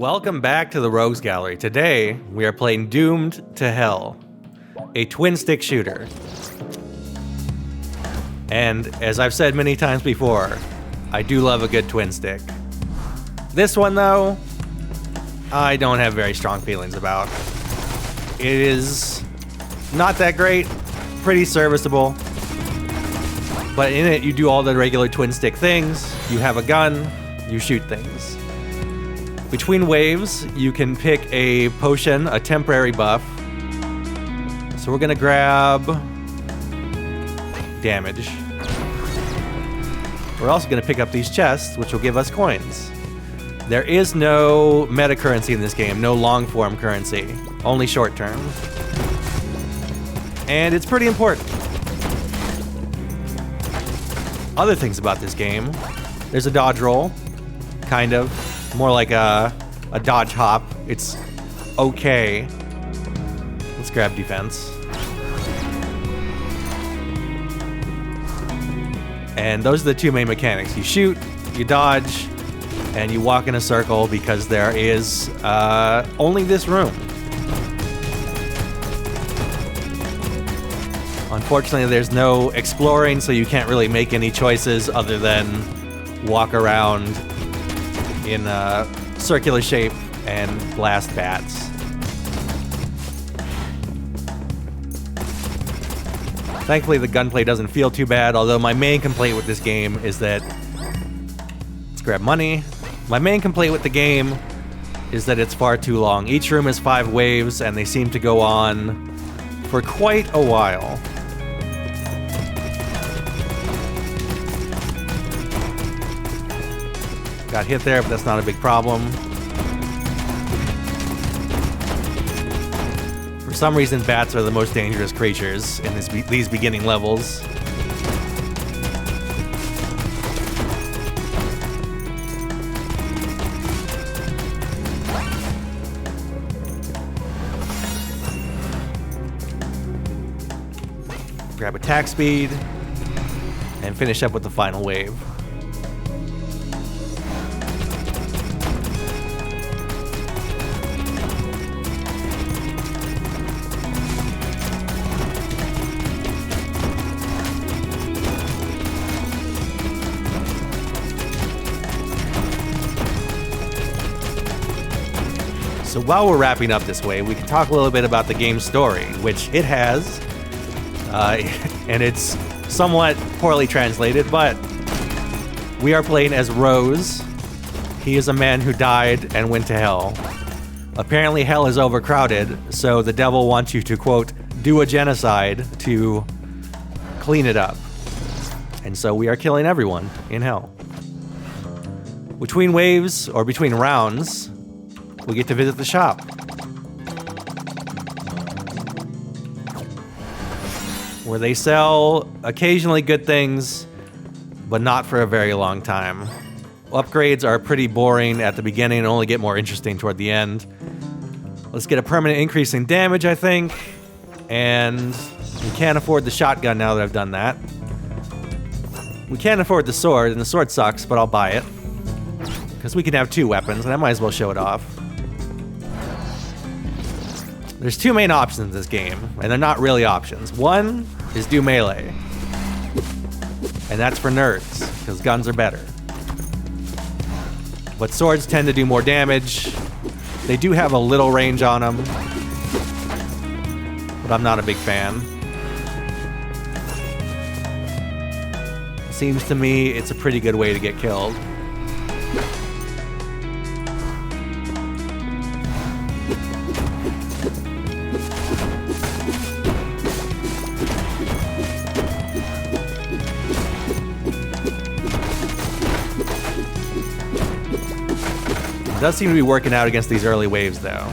Welcome back to the Rogues Gallery. Today, we are playing Doomed to Hell, a twin-stick shooter. And as I've said many times before, I do love a good twin-stick. This one, though, I don't have very strong feelings about. It is not that great, pretty serviceable, but in it, you do all the regular twin-stick things. You have a gun, you shoot things. Between waves, you can pick a potion, a temporary buff. So we're gonna grab damage. We're also gonna pick up these chests, which will give us coins. There is no meta currency in this game, no long-form currency, only short-term. And it's pretty important. Other things about this game, there's a dodge roll, kind of. More like a dodge hop. It's okay. Let's grab defense. And those are the two main mechanics. You shoot, you dodge, and you walk in a circle because there is only this room. Unfortunately, there's no exploring, so you can't really make any choices other than walk around in a circular shape and blast bats. Thankfully, the gunplay doesn't feel too bad, although my main complaint with this game is that... Let's grab money. My main complaint with the game is that it's far too long. Each room has 5 waves, and they seem to go on for quite a while. Got hit there, but that's not a big problem. For some reason, bats are the most dangerous creatures in these beginning levels. Grab attack speed, and finish up with the final wave. So while we're wrapping up this way, we can talk a little bit about the game's story, which it has, and it's somewhat poorly translated, but we are playing as Rose. He is a man who died and went to hell. Apparently hell is overcrowded, so the devil wants you to, quote, do a genocide to clean it up. And so we are killing everyone in hell. Between waves, or between rounds, we get to visit the shop. Where they sell occasionally good things, but not for a very long time. Upgrades are pretty boring at the beginning and only get more interesting toward the end. Let's get a permanent increase in damage, I think. And we can't afford the shotgun now that I've done that. We can't afford the sword, and the sword sucks, but I'll buy it. Because we can have 2 weapons, and I might as well show it off. There's 2 main options in this game, and they're not really options. One is do melee. And that's for nerds, because guns are better. But swords tend to do more damage. They do have a little range on them, but I'm not a big fan. Seems to me it's a pretty good way to get killed. It does seem to be working out against these early waves, though.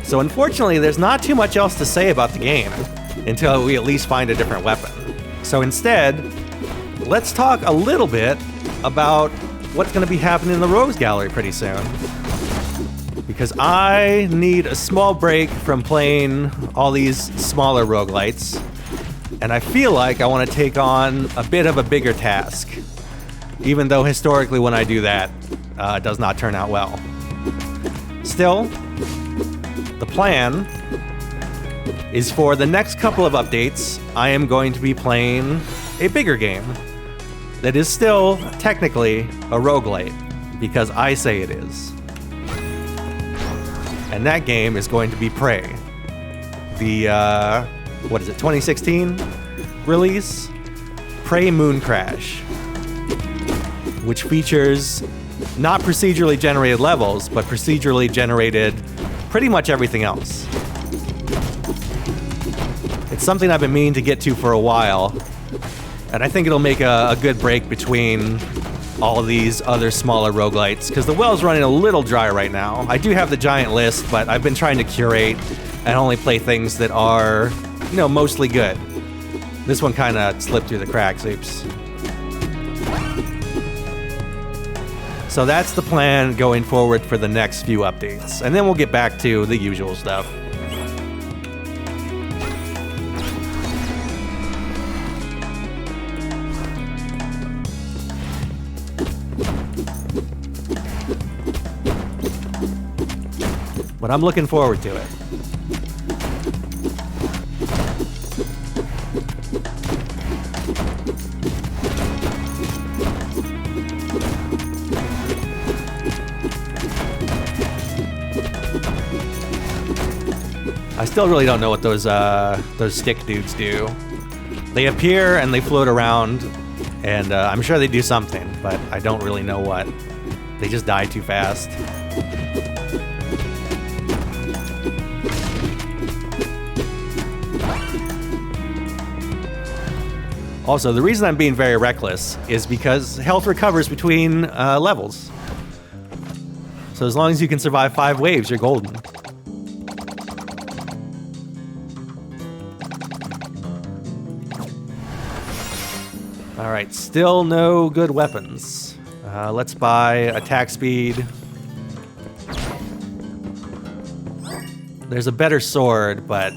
So unfortunately, there's not too much else to say about the game until we at least find a different weapon. So instead, let's talk a little bit about what's going to be happening in the Rogues Gallery pretty soon. Because I need a small break from playing all these smaller roguelites And I feel like I want to take on a bit of a bigger task, even though historically when I do that, it does not turn out well. Still, the plan is for the next couple of updates, I am going to be playing a bigger game that is still technically a roguelite, because I say it is. And that game is going to be Prey. The, 2016 release? Prey Moon Crash, which features not procedurally generated levels, but procedurally generated pretty much everything else. It's something I've been meaning to get to for a while, and I think it'll make a good break between all of these other smaller roguelites, because the well's running a little dry right now. I do have the giant list, but I've been trying to curate and only play things that are, mostly good. This one kind of slipped through the cracks, oops. So that's the plan going forward for the next few updates, and then we'll get back to the usual stuff. But I'm looking forward to it. I still really don't know what those stick dudes do. They appear and they float around, and I'm sure they do something, but I don't really know what. They just die too fast. Also, the reason I'm being very reckless is because health recovers between levels. So as long as you can survive 5 waves, you're golden. Alright, still no good weapons. Let's buy attack speed. There's a better sword, but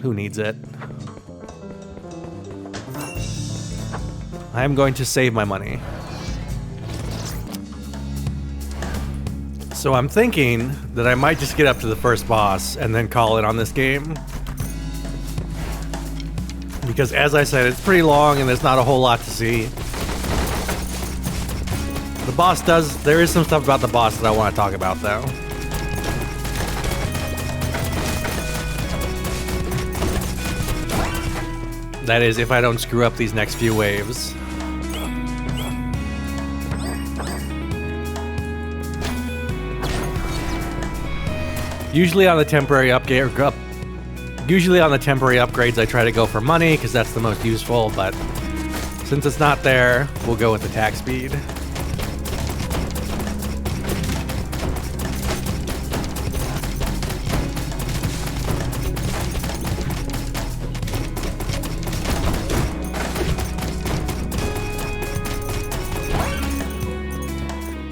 who needs it? I'm going to save my money. So I'm thinking that I might just get up to the first boss and then call it on this game. Because as I said, it's pretty long and there's not a whole lot to see. There is some stuff about the boss that I want to talk about though. That is, if I don't screw up these next few waves. Usually on the temporary upgrades, I try to go for money because that's the most useful, but since it's not there, we'll go with attack speed.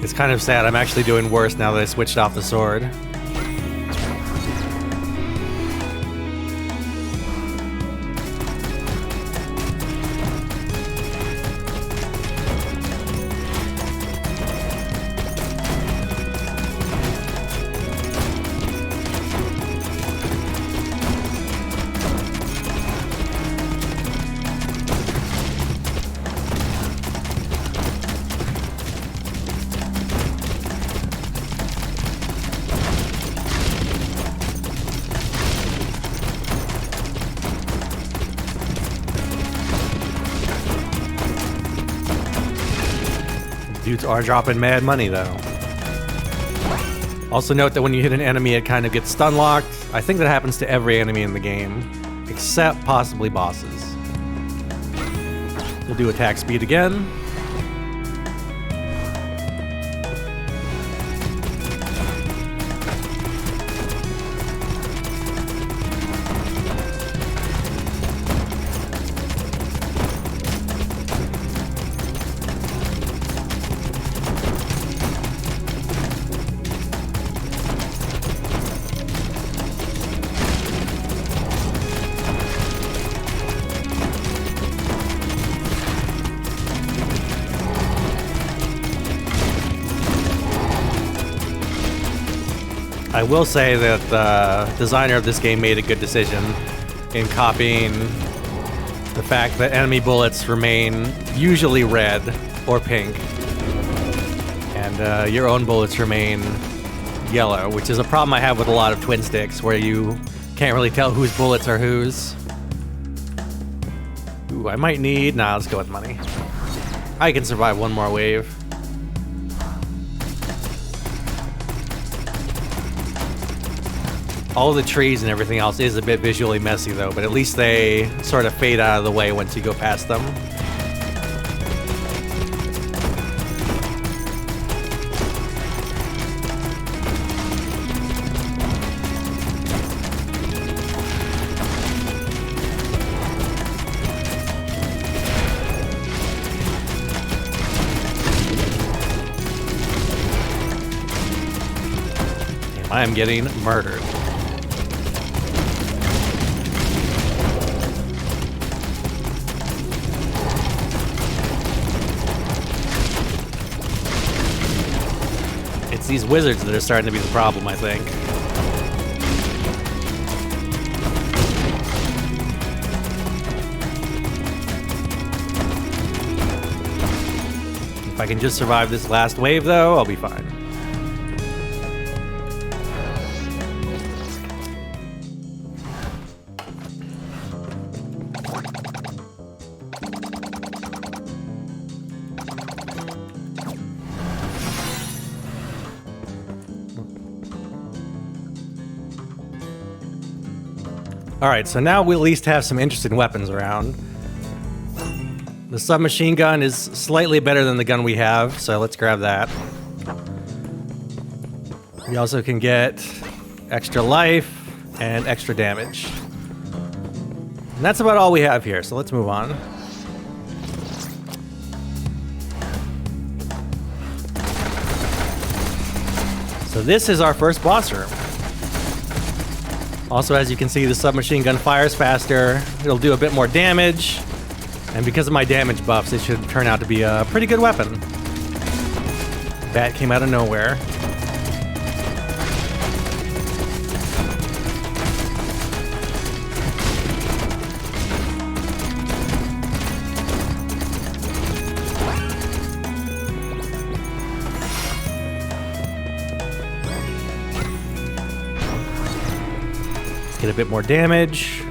It's kind of sad, I'm actually doing worse now that I switched off the sword. Dudes are dropping mad money, though. Also note that when you hit an enemy, it kind of gets stun locked. I think that happens to every enemy in the game, except possibly bosses. We'll do attack speed again. I will say that the designer of this game made a good decision in copying the fact that enemy bullets remain usually red or pink, and your own bullets remain yellow, which is a problem I have with a lot of twin sticks, where you can't really tell whose bullets are whose. Ooh, I might need... Nah, let's go with money. I can survive one more wave. All the trees and everything else is a bit visually messy though, but at least they sort of fade out of the way once you go past them. I am getting murdered. It's these wizards that are starting to be the problem, I think. If I can just survive this last wave, though, I'll be fine. Alright, so now we at least have some interesting weapons around. The submachine gun is slightly better than the gun we have, so let's grab that. We also can get extra life and extra damage. And that's about all we have here, so let's move on. So this is our first boss room. Also, as you can see, the submachine gun fires faster. It'll do a bit more damage. And because of my damage buffs, it should turn out to be a pretty good weapon. That came out of nowhere. Get a bit more damage.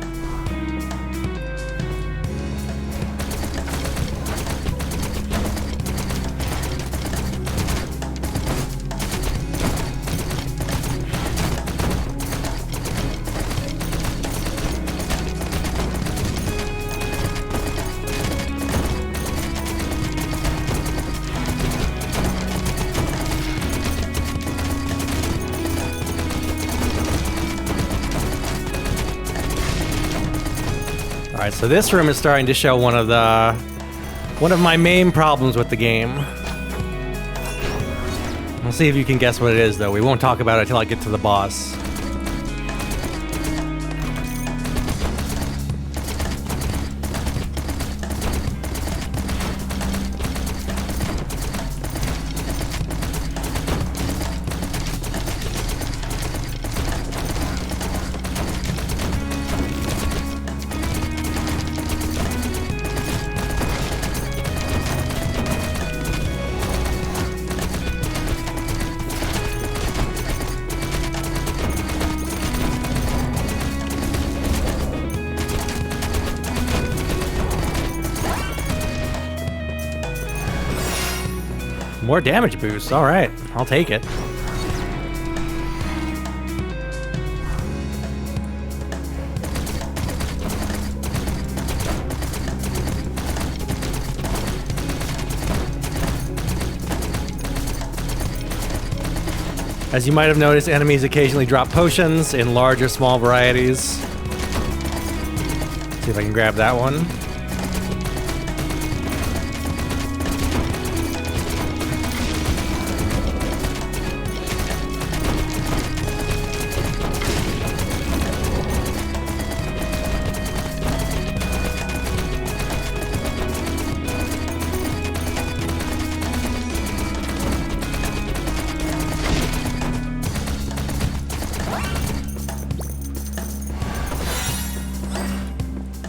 Alright, so this room is starting to show one of my main problems with the game. We'll see if you can guess what it is, though. We won't talk about it until I get to the boss. More damage boost. All right, I'll take it. As you might have noticed, enemies occasionally drop potions in large or small varieties. See if I can grab that one.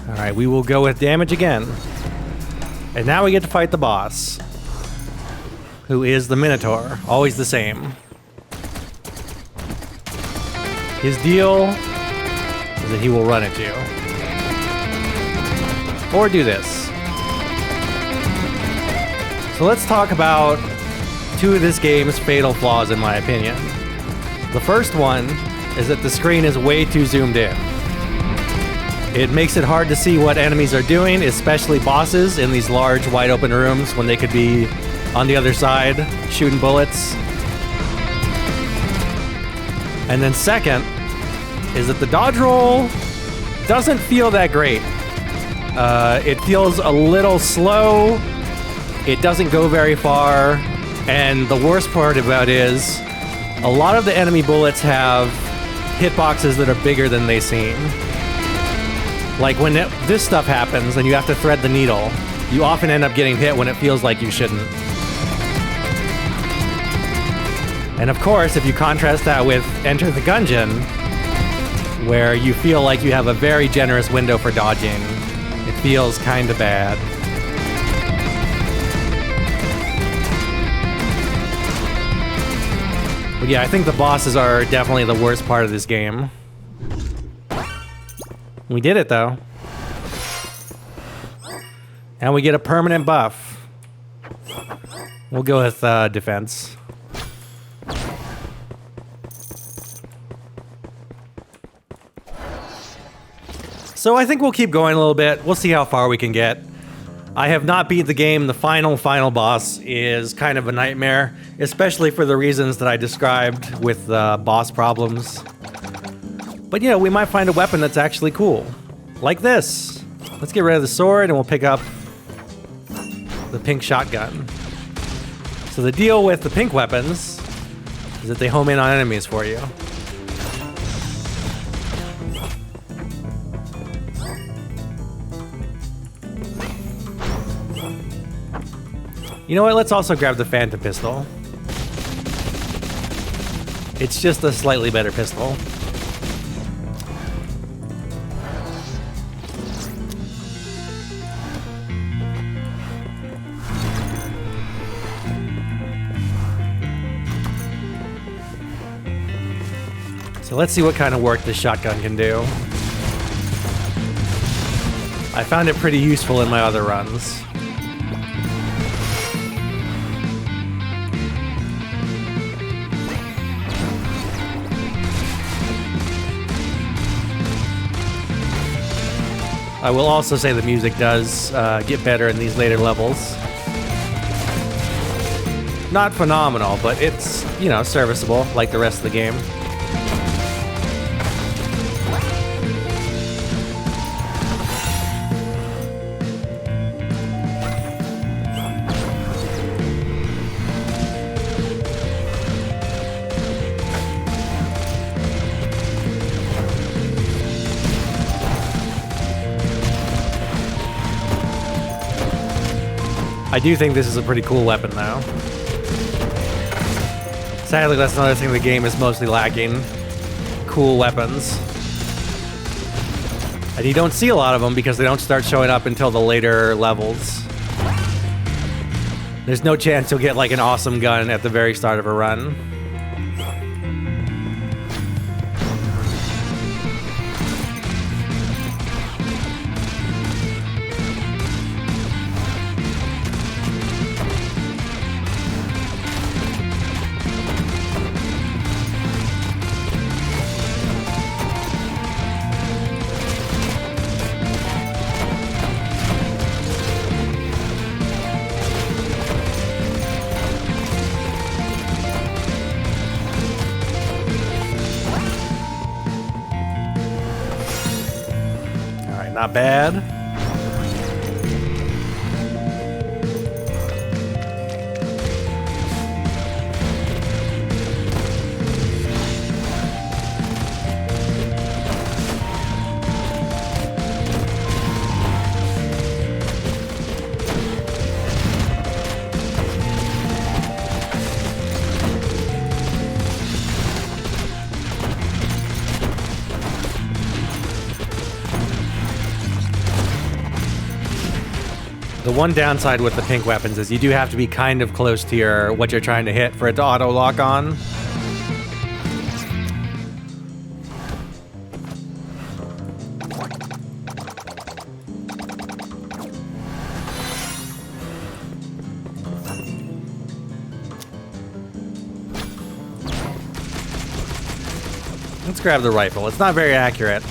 All right, we will go with damage again. And now we get to fight the boss, who is the Minotaur, always the same. His deal is that he will run at you. Or do this. So let's talk about two of this game's fatal flaws, in my opinion. The first one is that the screen is way too zoomed in. It makes it hard to see what enemies are doing, especially bosses in these large, wide open rooms when they could be on the other side shooting bullets. And then second is that the dodge roll doesn't feel that great. It feels a little slow. It doesn't go very far. And the worst part about it is a lot of the enemy bullets have hitboxes that are bigger than they seem. Like when this stuff happens and you have to thread the needle, you often end up getting hit when it feels like you shouldn't. And of course, if you contrast that with Enter the Gungeon, where you feel like you have a very generous window for dodging, it feels kinda bad. But yeah, I think the bosses are definitely the worst part of this game. We did it, though. And we get a permanent buff. We'll go with defense. So I think we'll keep going a little bit. We'll see how far we can get. I have not beat the game. The final boss is kind of a nightmare, especially for the reasons that I described with boss problems. But you know, we might find a weapon that's actually cool. Like this. Let's get rid of the sword and we'll pick up the pink shotgun. So the deal with the pink weapons is that they home in on enemies for you. You know what? Let's also grab the Phantom Pistol. It's just a slightly better pistol. So let's see what kind of work this shotgun can do. I found it pretty useful in my other runs. I will also say the music does get better in these later levels. Not phenomenal, but it's, you know, serviceable like the rest of the game. I do think this is a pretty cool weapon, though. Sadly, that's another thing the game is mostly lacking. Cool weapons. And you don't see a lot of them because they don't start showing up until the later levels. There's no chance you'll get like an awesome gun at the very start of a run. Not bad. The one downside with the pink weapons is you do have to be kind of close to what you're trying to hit for it to auto lock on. Let's grab the rifle. It's not very accurate,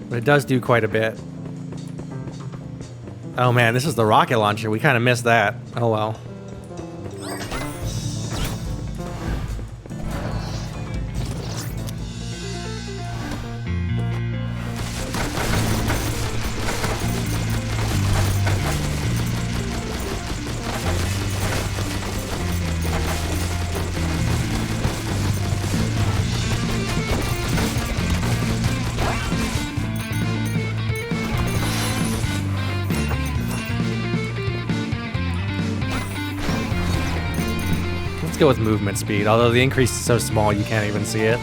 but it does do quite a bit. Oh man, this is the rocket launcher. We kind of missed that. Oh well. Let's go with movement speed, although the increase is so small you can't even see it.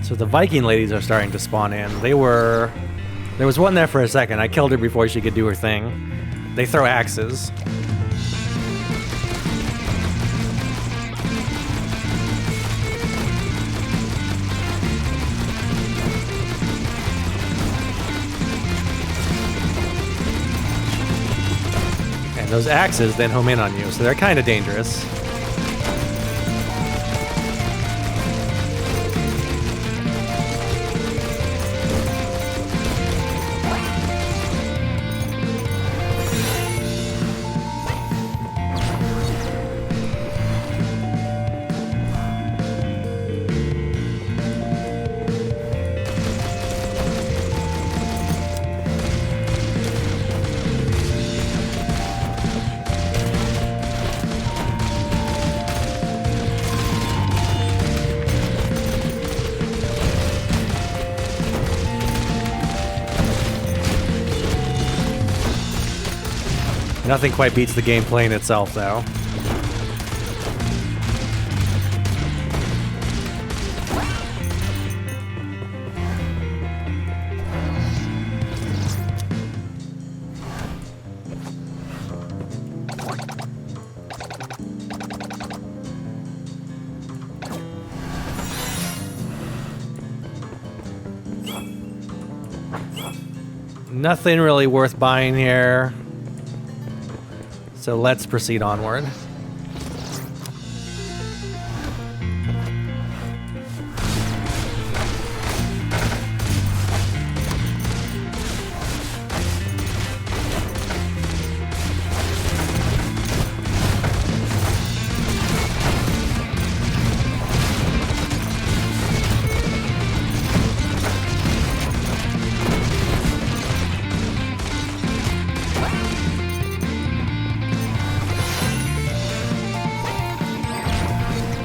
So the Viking ladies are starting to spawn in. There was one there for a second. I killed her before she could do her thing. They throw axes. And those axes then home in on you, so they're kind of dangerous. Nothing quite beats the gameplay in itself, though. Nothing really worth buying here. So let's proceed onward.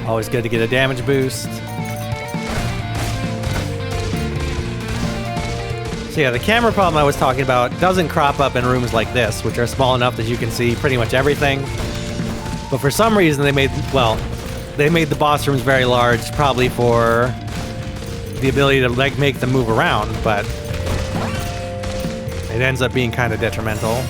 Always good to get a damage boost. So yeah, the camera problem I was talking about doesn't crop up in rooms like this, which are small enough that you can see pretty much everything. But for some reason they made the boss rooms very large, probably for the ability to like make them move around, but it ends up being kind of detrimental.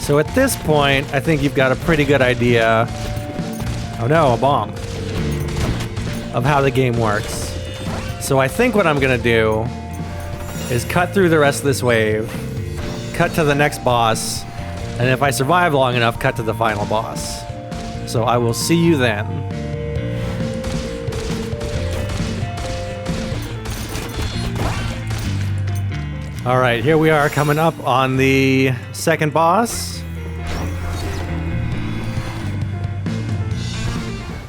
So at this point, I think you've got a pretty good idea. Oh no, a bomb. Of how the game works. So I think what I'm gonna do is cut through the rest of this wave, cut to the next boss, and if I survive long enough, cut to the final boss. So I will see you then. All right, here we are coming up on the second boss.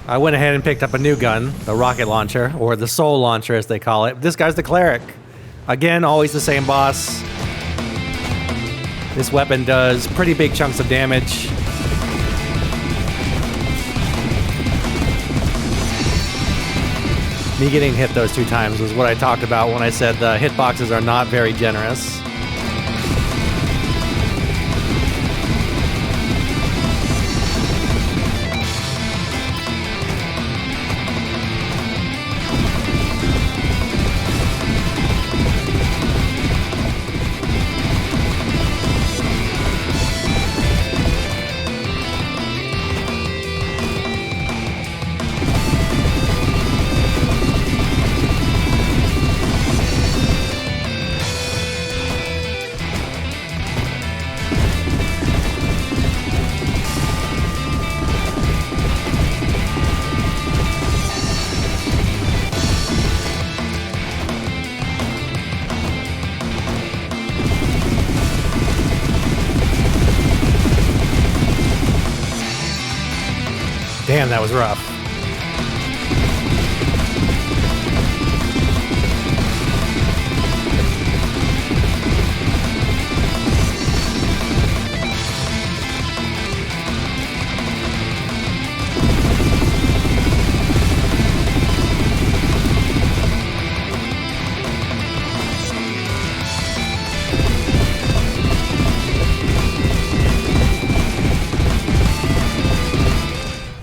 I went ahead and picked up a new gun, the rocket launcher, or the soul launcher as they call it. This guy's the cleric. Again, always the same boss. This weapon does pretty big chunks of damage. Me getting hit those 2 times was what I talked about when I said the hitboxes are not very generous. Damn, that was rough.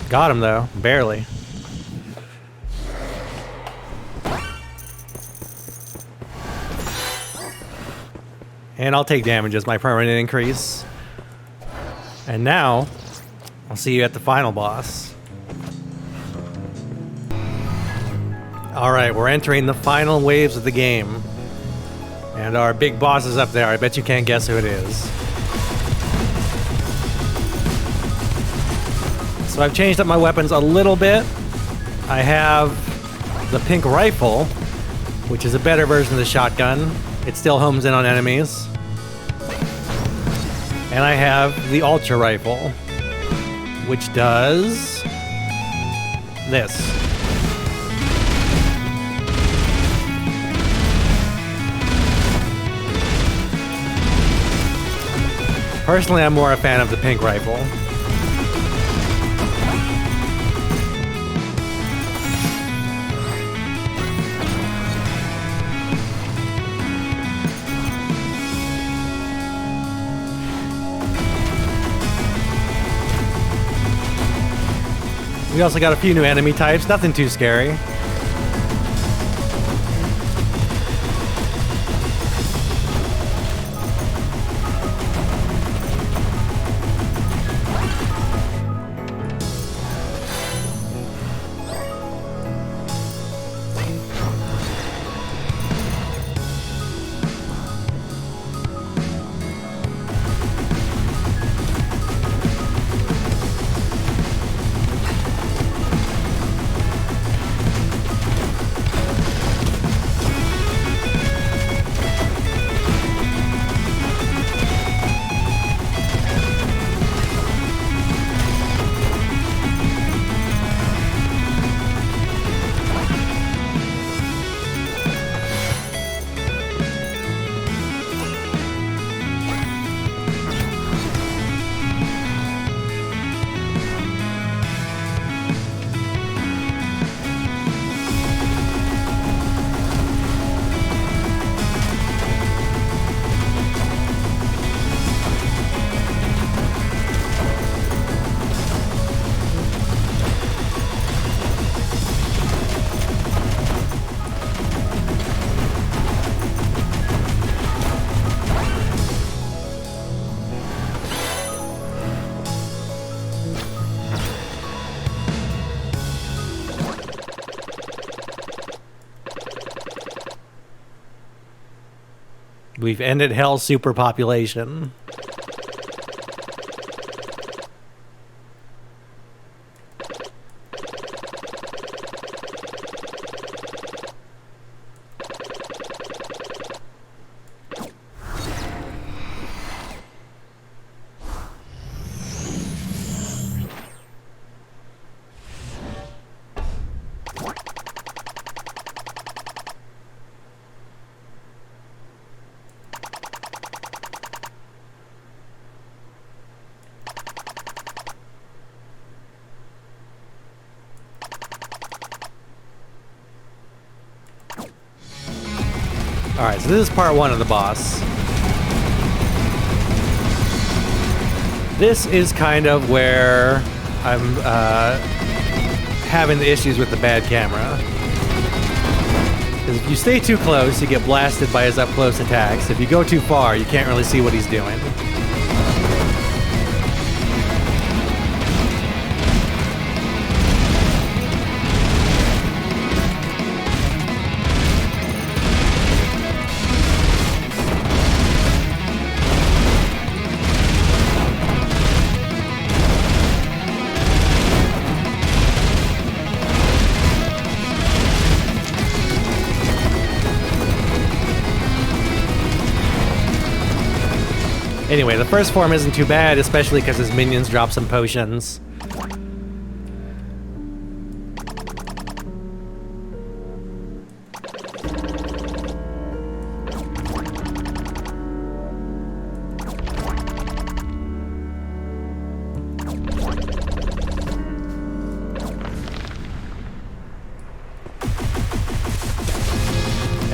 Got him though, barely. And I'll take damage as my permanent increase. And now, I'll see you at the final boss. Alright, we're entering the final waves of the game. And our big boss is up there. I bet you can't guess who it is. So I've changed up my weapons a little bit. I have the pink rifle, which is a better version of the shotgun. It still homes in on enemies. And I have the ultra rifle, which does this. Personally, I'm more a fan of the pink rifle. We also got a few new enemy types, nothing too scary. We've ended hell's superpopulation. Alright, so this is part one of the boss. This is kind of where I'm having the issues with the bad camera. Because if you stay too close, you get blasted by his up-close attacks. If you go too far, you can't really see what he's doing. Anyway, the first form isn't too bad, especially because his minions drop some potions.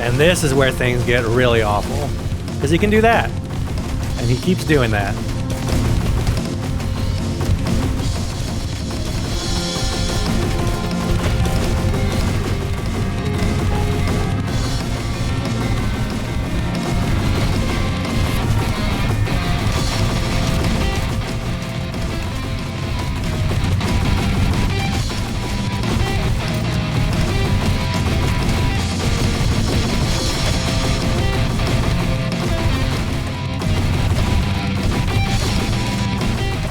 And this is where things get really awful, because he can do that. And he keeps doing that.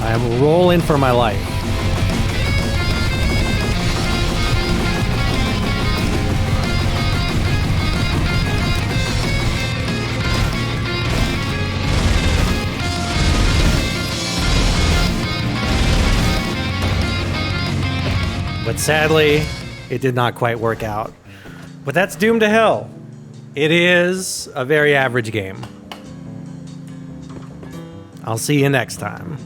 I'm rolling for my life. But sadly, it did not quite work out. But that's doomed to hell. It is a very average game. I'll see you next time.